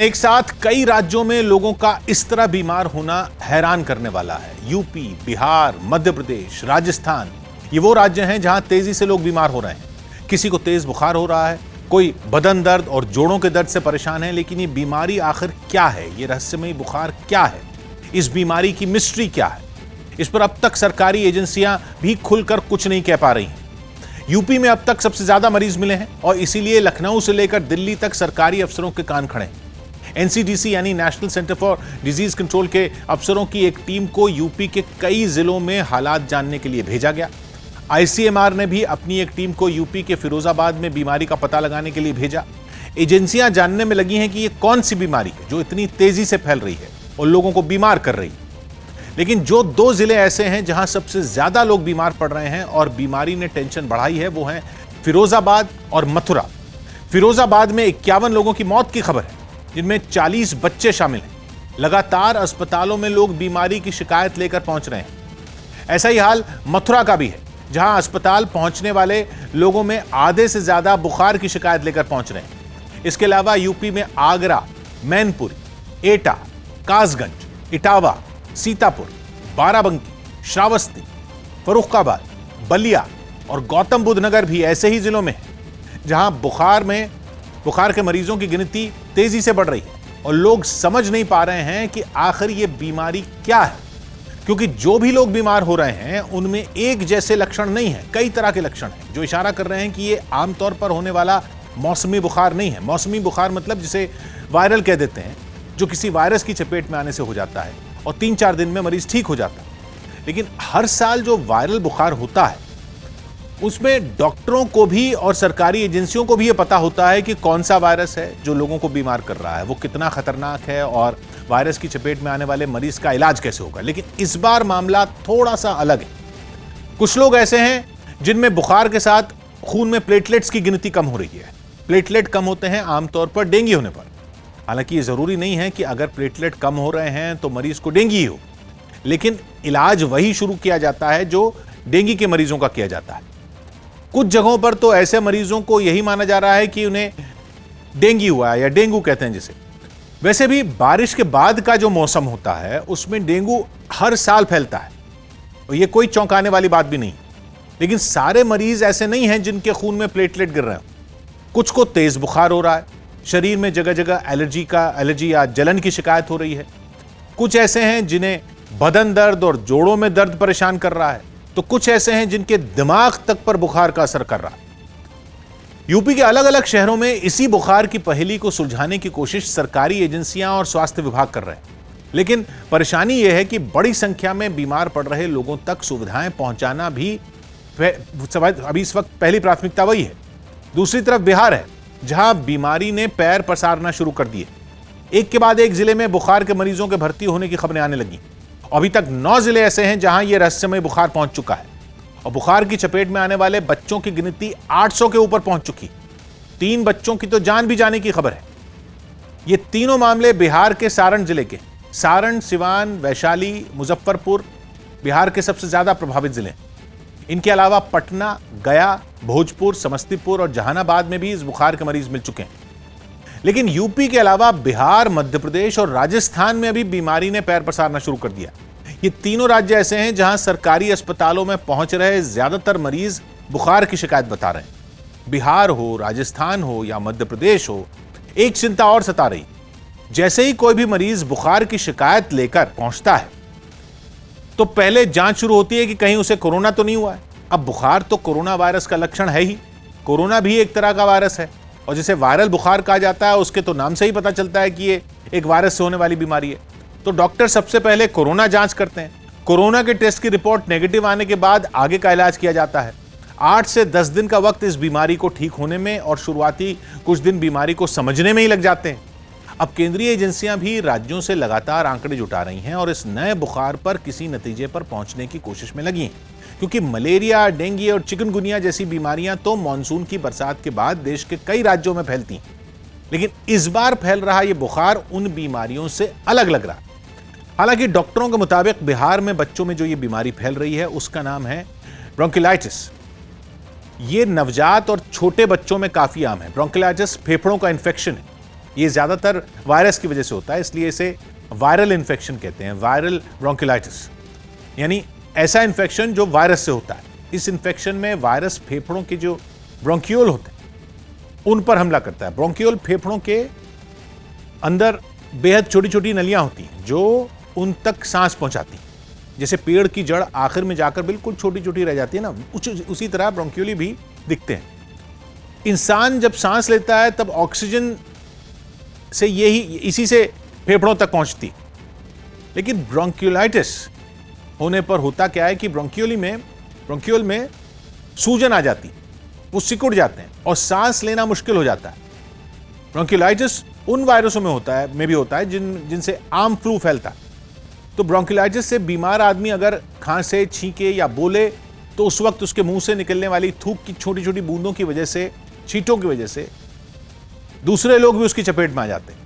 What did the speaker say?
एक साथ कई राज्यों में लोगों का इस तरह बीमार होना हैरान करने वाला है। यूपी, बिहार, मध्य प्रदेश, राजस्थान, ये वो राज्य हैं जहां तेजी से लोग बीमार हो रहे हैं। किसी को तेज बुखार हो रहा है, कोई बदन दर्द और जोड़ों के दर्द से परेशान है। लेकिन ये बीमारी आखिर क्या है? ये रहस्यमयी बुखार क्या है? इस बीमारी की मिस्ट्री क्या है? इस पर अब तक सरकारी एजेंसियां भी खुलकर कुछ नहीं कह पा रही हैं। यूपी में अब तक सबसे ज्यादा मरीज मिले हैं और इसीलिए लखनऊ से लेकर दिल्ली तक सरकारी अफसरों के कान खड़े हैं। एनसीडीसी यानी national centre for disease control के अफसरों की एक टीम को यूपी के कई जिलों में हालात जानने के लिए भेजा गया। आईसीएमआर ने भी अपनी एक टीम को यूपी के फिरोजाबाद में बीमारी का पता लगाने के लिए भेजा। एजेंसियां जानने में लगी हैं कि यह कौन सी बीमारी है जो इतनी तेजी से फैल रही है और लोगों को बीमार कर रही है। लेकिन जो दो जिले ऐसे हैं जहां सबसे ज्यादा लोग बीमार पड़ रहे हैं और बीमारी ने टेंशन बढ़ाई है, वो हैं फिरोजाबाद और मथुरा। फिरोजाबाद में 51 लोगों की मौत की खबर है, जिनमें 40 बच्चे शामिल हैं। लगातार अस्पतालों में लोग बीमारी की शिकायत लेकर पहुंच रहे हैं। ऐसा ही हाल मथुरा का भी है, जहां अस्पताल पहुंचने वाले लोगों में आधे से ज्यादा बुखार की शिकायत लेकर पहुंच रहे हैं। इसके अलावा यूपी में आगरा, मैनपुरी, एटा, कासगंज, इटावा, सीतापुर, बाराबंकी, श्रावस्ती, फर्रुखाबाद, बलिया और गौतम बुद्ध नगर भी ऐसे ही जिलों में हैं, जहां बुखार के मरीजों की गिनती तेजी से बढ़ रही है और लोग समझ नहीं पा रहे हैं कि आखिर ये बीमारी क्या है। क्योंकि जो भी लोग बीमार हो रहे हैं उनमें एक जैसे लक्षण नहीं है, कई तरह के लक्षण हैं जो इशारा कर रहे हैं कि ये आमतौर पर होने वाला मौसमी बुखार नहीं है। मौसमी बुखार मतलब जिसे वायरल कह देते हैं, जो किसी वायरस की चपेट में आने से हो जाता है और 3-4 दिन में मरीज ठीक हो जाता है। लेकिन हर साल जो वायरल बुखार होता है उसमें डॉक्टरों को भी और सरकारी एजेंसियों को भी यह पता होता है कि कौन सा वायरस है जो लोगों को बीमार कर रहा है, वो कितना खतरनाक है और वायरस की चपेट में आने वाले मरीज का इलाज कैसे होगा। लेकिन इस बार मामला थोड़ा सा अलग है। कुछ लोग ऐसे हैं जिनमें बुखार के साथ खून में प्लेटलेट्स की गिनती कम हो रही है। प्लेटलेट कम होते हैं आमतौर पर डेंगू होने पर। हालांकि ये जरूरी नहीं है कि अगर प्लेटलेट कम हो रहे हैं तो मरीज को डेंगू ही हो, लेकिन इलाज वही शुरू किया जाता है जो डेंगू के मरीजों का किया जाता है। कुछ जगहों पर तो ऐसे मरीजों को यही माना जा रहा है कि उन्हें डेंगू हुआ है या डेंगू कहते हैं जिसे। वैसे भी बारिश के बाद का जो मौसम होता है उसमें डेंगू हर साल फैलता है और यह कोई चौंकाने वाली बात भी नहीं। लेकिन सारे मरीज ऐसे नहीं हैं जिनके खून में प्लेटलेट गिर रहे हो। कुछ को तेज बुखार हो रहा है, शरीर में जगह जगह एलर्जी या जलन की शिकायत हो रही है। कुछ ऐसे हैं जिन्हें बदन दर्द और जोड़ों में दर्द परेशान कर रहा है, तो कुछ ऐसे हैं जिनके दिमाग तक पर बुखार का असर कर रहा है। यूपी के अलग अलग शहरों में इसी बुखार की पहेली को सुलझाने की कोशिश सरकारी एजेंसियां और स्वास्थ्य विभाग कर रहे हैं। लेकिन परेशानी यह है कि बड़ी संख्या में बीमार पड़ रहे लोगों तक सुविधाएं पहुंचाना भी अभी इस वक्त पहली प्राथमिकता वही है। दूसरी तरफ बिहार है, जहां बीमारी ने पैर पसारना शुरू कर दिए। एक के बाद एक जिले में बुखार के मरीजों के भर्ती होने की खबरें आने लगी। अभी तक 9 जिले ऐसे हैं जहां यह रहस्यमय बुखार पहुंच चुका है और बुखार की चपेट में आने वाले बच्चों की गिनती 800 के ऊपर पहुंच चुकी। 3 बच्चों की तो जान भी जाने की खबर है। ये तीनों मामले बिहार के सारण जिले के। सारण, सिवान, वैशाली, मुजफ्फरपुर बिहार के सबसे ज्यादा प्रभावित जिले। इनके अलावा पटना, गया, भोजपुर, समस्तीपुर और जहानाबाद में भी इस बुखार के मरीज मिल चुके हैं। लेकिन यूपी के अलावा बिहार, मध्य प्रदेश और राजस्थान में अभी बीमारी ने पैर पसारना शुरू कर दिया। ये तीनों राज्य ऐसे हैं जहां सरकारी अस्पतालों में पहुंच रहे ज्यादातर मरीज बुखार की शिकायत बता रहे हैं। बिहार हो, राजस्थान हो या मध्य प्रदेश हो, एक चिंता और सता रही। जैसे ही कोई भी मरीज बुखार की शिकायत लेकर पहुंचता है तो पहले जांच शुरू होती है कि कहीं उसे कोरोना तो नहीं हुआ है। अब बुखार तो कोरोना वायरस का लक्षण है ही। कोरोना भी एक तरह का वायरस है और जिसे वायरल बुखार कहा जाता है उसके तो नाम से ही पता चलता है कि ये एक वायरस से होने वाली बीमारी है। तो डॉक्टर सबसे पहले कोरोना जांच करते हैं। कोरोना के टेस्ट की रिपोर्ट नेगेटिव आने के बाद आगे का इलाज किया जाता है। 8 से 10 दिन का वक्त इस बीमारी को ठीक होने में और शुरुआती कुछ दिन बीमारी को समझने में ही लग जाते हैं। अब केंद्रीय एजेंसियां भी राज्यों से लगातार आंकड़े जुटा रही हैं और इस नए बुखार पर किसी नतीजे पर पहुंचने की कोशिश में लगी हैं, क्योंकि मलेरिया, डेंगू और चिकनगुनिया जैसी बीमारियां तो मानसून की बरसात के बाद देश के कई राज्यों में फैलती हैं। लेकिन इस बार फैल रहा यह बुखार उन बीमारियों से अलग लग रहा है। हालांकि डॉक्टरों के मुताबिक बिहार में बच्चों में जो ये बीमारी फैल रही है उसका नाम है ब्रोंकिलाइटिस। ये नवजात और छोटे बच्चों में काफी आम है। ब्रोंकिलाइटिस फेफड़ों का इन्फेक्शन है। ये ज्यादातर वायरस की वजह से होता है, इसलिए इसे वायरल इन्फेक्शन कहते हैं, वायरल ब्रोंकियोलाइटिस, यानी ऐसा इन्फेक्शन जो वायरस से होता है। इस इन्फेक्शन में वायरस फेफड़ों के जो ब्रोंकियोल होते हैं उन पर हमला करता है। ब्रोंकियोल फेफड़ों के अंदर बेहद छोटी छोटी नलियां होती हैं जो उन तक सांस पहुंचाती हैं। जैसे पेड़ की जड़ आखिर में जाकर बिल्कुल छोटी छोटी रह जाती है ना, उसी तरह ब्रोंकियोली भी दिखते हैं। इंसान जब सांस लेता है तब ऑक्सीजन से इसी से फेफड़ों तक पहुंचती। लेकिन ब्रोंकियोलाइटिस होने पर होता क्या है कि ब्रोंकियोल में सूजन आ जाती, वो सिकुड़ जाते हैं और सांस लेना मुश्किल हो जाता है। ब्रोंकियोलाइटिस उन वायरसों में भी होता है जिनसे आम फ्लू फैलता है। तो ब्रोंकियोलाइटिस से बीमार आदमी अगर खांसे, छींके या बोले तो उस वक्त उसके मुंह से निकलने वाली थूक की छोटी छोटी बूंदों की वजह से, छींटों की वजह से दूसरे लोग भी उसकी चपेट में आ जाते हैं।